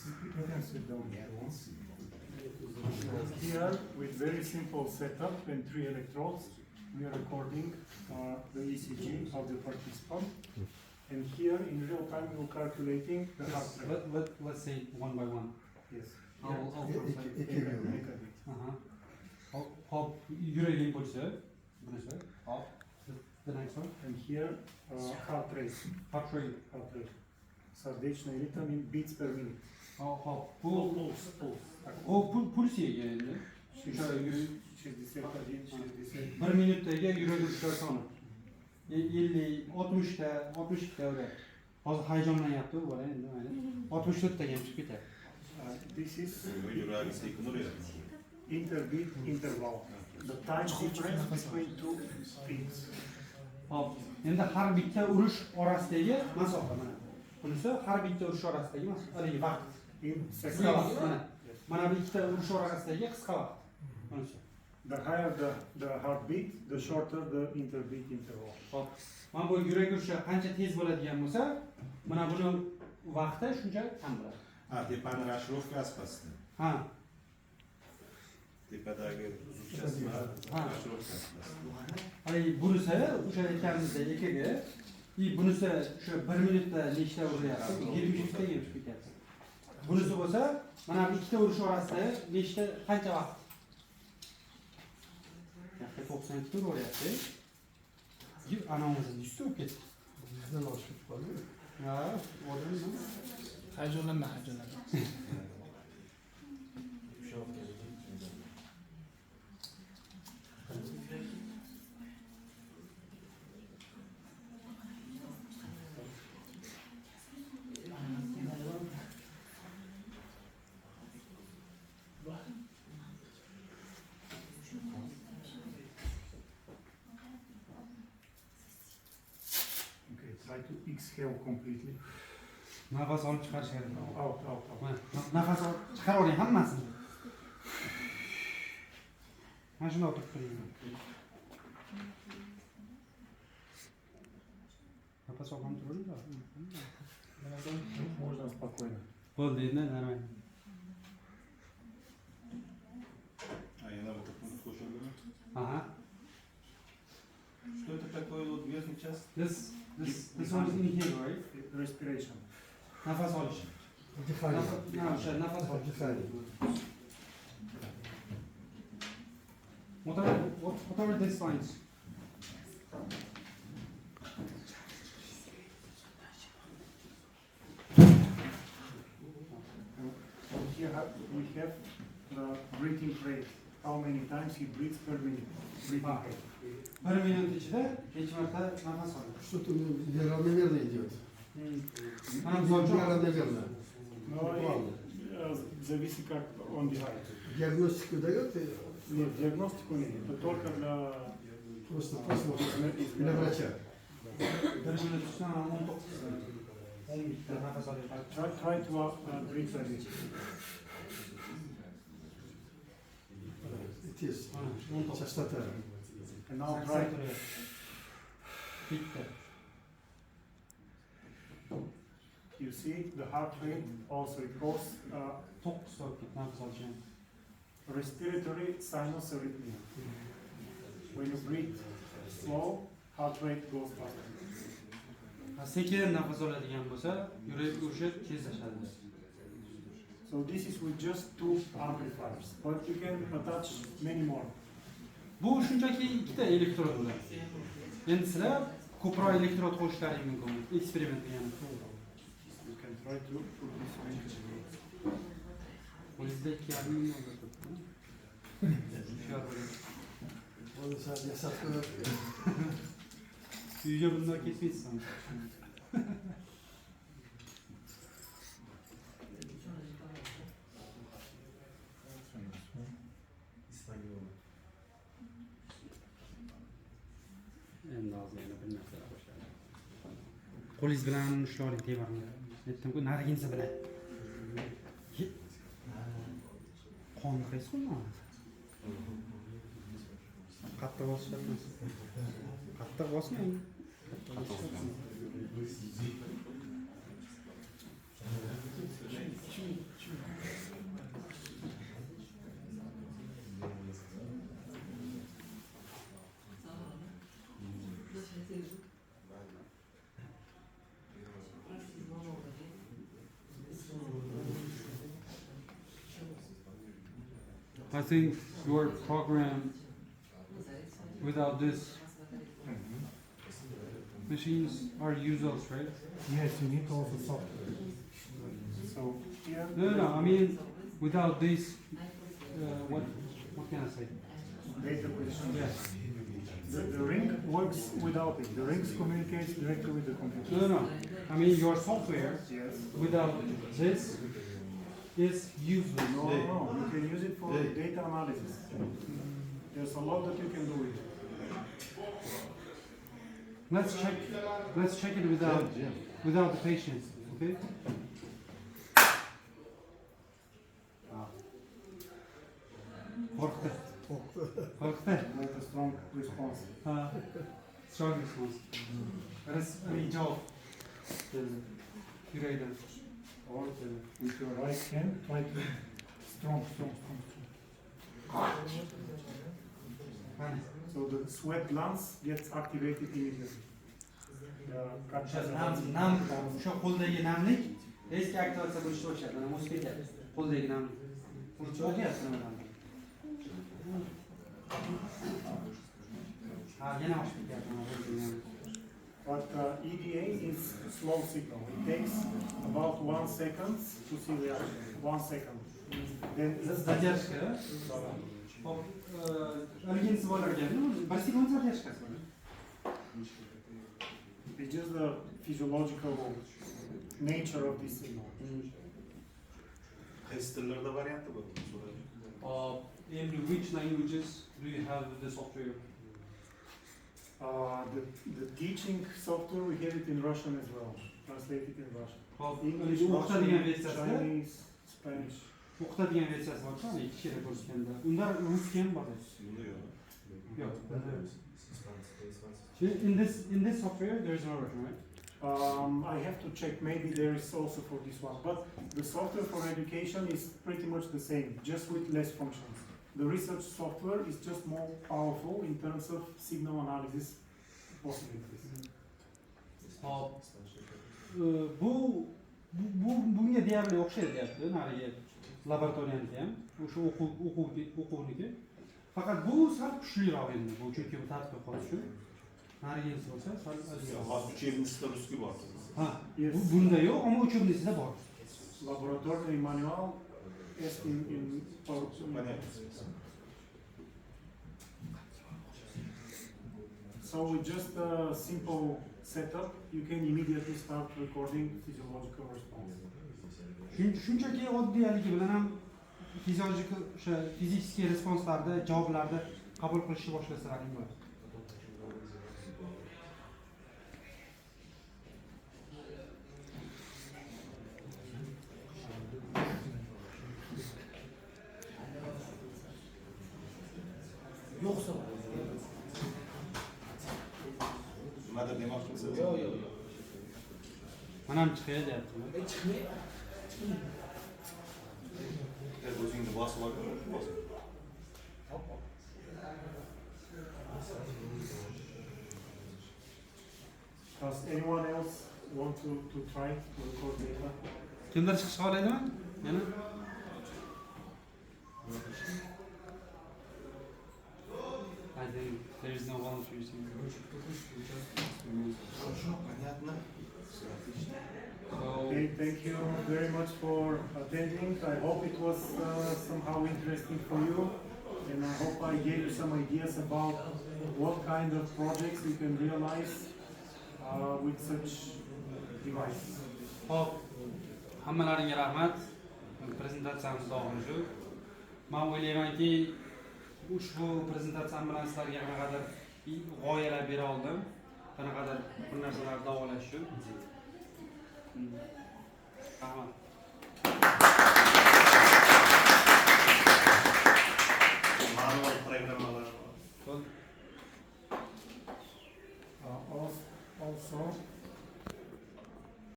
You can sit down here. Here, with very simple setup and 3 electrodes, we are recording the ECG of the participant. And here, in real time, we are calculating the heart rate. Let's say one by one. Yes. Hop, yüreğin polisi. Hop, the next one. And here, heart rate. Heart rate. Heart rate. Sardečna ritam in beats per minute. Hop, Pulse. o pulsiye geldi. 61, 60. Bir minutdagi yuragi urishlari soni. 50, 60'ta, 62'ta öyle. Hozir hayajonlanyapti bu bola endi mayli. 64 taga ham chiqib ketadi. This is interbeat interval. The time difference between two beats. Hop, endi har bitta urush orasidagi masofa mana. Bunisi har bitta urush orasidagi masofa, vaqt. In Qisqa seconds. vaqt mana. Mana bu ikkita urush orasidagi qisqa vaqt. Bunisi. The higher the heartbeat, the shorter the interbeat interval. Hop. Mana bu yurak urishi qancha tez bo'ladigan bo'lsa, mana buni vaqti shuncha kam bo'ladi. Tepani расшифровкасы pastda. Ha. Tepadagi uzuvchasi расшифровкasi pastda. Ay bunisi o'sha aytganimizda ikkiga, bunisi shu 1 minutda nechta urilyapti? 20 ta yurib ketyapti. Bunisi bo'lsa, mana bu ikkita urish orasida nechta qancha vaqt? 90 tur o'ryapti. Anamizning yuzi o'tib ketdi. Bizdan oshib qoldi. Ha, o'rnimi? Hayajonlanma. Okay, try to exhale completely. Nafas olib chiqarish kerak. Out. Nafas olib chiqaravering hammasini. Mana shunday o'tirib turing. Nafas olib turing. Можно спокойно. Bo'ldi endi, nормально. Yana вот такой слушаю. Aha. Что это такое вот верхний час? This one is inhale, right? Respiration. Nafas olish. Dihaniya. Nafas olish. Dihaniya. Whatever this finds. Here we have the breathing rate. How many times he breathes per minute? Breathing rate. 1 minut ichida hech marta nafas olish. Что-то неравномерно идет. Mana misol uchun Неравномерно. No, зависит как он дыхает. Диагностику дает и Нет, диагностику нет. Это только для просто для врача. 1 minut ichida 10 bitta nafas olish. try to breathe like this. It is. Частота. And now try. Bitta. You see the heart rate also it goes 9 soat nafas olish. respiratory sinus arrhythmia. When you breathe slow, heart rate goes up. Sekin nafas oladigan bo'lsa, yurak urishi tezlashadi. So this is with just 2 amplifiers, but you can attach many more. Bu shunchaki ikkita elektrod bilan. Endi sizlar ko'proq elektrod qo'shishlaring mumkin. Eksperiment qilgan. You can try to put this range. O'zingizda 2,5 million Он ясатка. Uyga bundan ketmaysan. Endi hozir yana bir narsa boshladi. Qo'lingiz bilan ushlang temirni. Aytdim-ku, narigingiz bilan. Qonni qaysizmi? Qattiq bosishapsiz. Qattiq bosmang. Qattiq bosishapsiz. I think your program without this machines are useless, right? Yes, you need also software. So here. No. I mean, without this, what can I say? Data question. Yes. The ring works without it. The rings communicates directly with the computer. No. I mean, your software Yes. without this is useless. No. You can use it for data analysis. There's a lot that you can do with it. Let's check it without the patients, okay? Korktu. Make a strong response. Strong response. Rijob. Yüreğden. Or with your right hand, try to strong. So the sweat glands gets activated immediately. Nam, şu qo'ldagi namlik eski aktivatsiya bo'lishga o'xshaydi. Mana moskita qo'ldagi namlik. O'tyapti nimadan? Ha, yana oshib ketyapti. But EDA is slow signal. It takes about 1 second to see reaction. 1 second. Then it's Задержка. Hop, ilginchisi bor ekan. 1 sekund задержкасы bor. It's just the physiological nature of this signal. Qaysi tillarda varianti bor? In which languages do you have the software? The teaching software, we have it in Russian as well, translated in Russian. Hop, English, o'qitadigan Russian, versiyasi, Chinese, Spanish. o'qitadigan versiyasi bor-ku, ikki kira ko'rsatganda. Unda ruscha ham bor. Bunda yo'q. Yo'q, in this software there is no Russian, right? I have to check, maybe there is also for this one, but the software for education is pretty much the same, just with less functions. The research software is just more powerful in terms of signal analysis possibilities. Hop. Bunga deyarli o'xshaydi deyapti, narigi laboratoriyaniki ham, o'sha o'quvniki. Faqat bu sal kuchliroq endi, bu chunki bu tadqiqot uchun. Narigisi bo'lsa sal Hozir uchebnisda russkiy bor. Ha, Yes. bunda yo'q, ammo uchebnisida bor. Laboratory manual is in Понятно. So with just a simple setup, you can immediately start recording physiological response. Shunchaki oddiyligi bilan ham fiziologik o'sha fizический responslarda javoblarni qabul qilishni boshlasalar bo'ladi. Yo'qsa. Nimadir demoqchimisiz? Yo'q. Mana ham chiqay deyapti. O'zingni bosib ol. Does anyone else want to try to record data? Kimdir chiqishga olaydimi? Yana? I think there is no volunteers here. Понятно. Okay, thank you very much for attending. I hope it was somehow interesting for you, and I hope I gave you some ideas about what kind of projects you can realize with such devices. Hop, hammalaringga rahmat. Prezentatsiyamiz davomida shu. Men o'ylaymanki, ushbu prezentatsiyam bilan sizlarga qanaqadir g'oyalar bera oldim. Qanaqadir bir narsalar davolash uchun.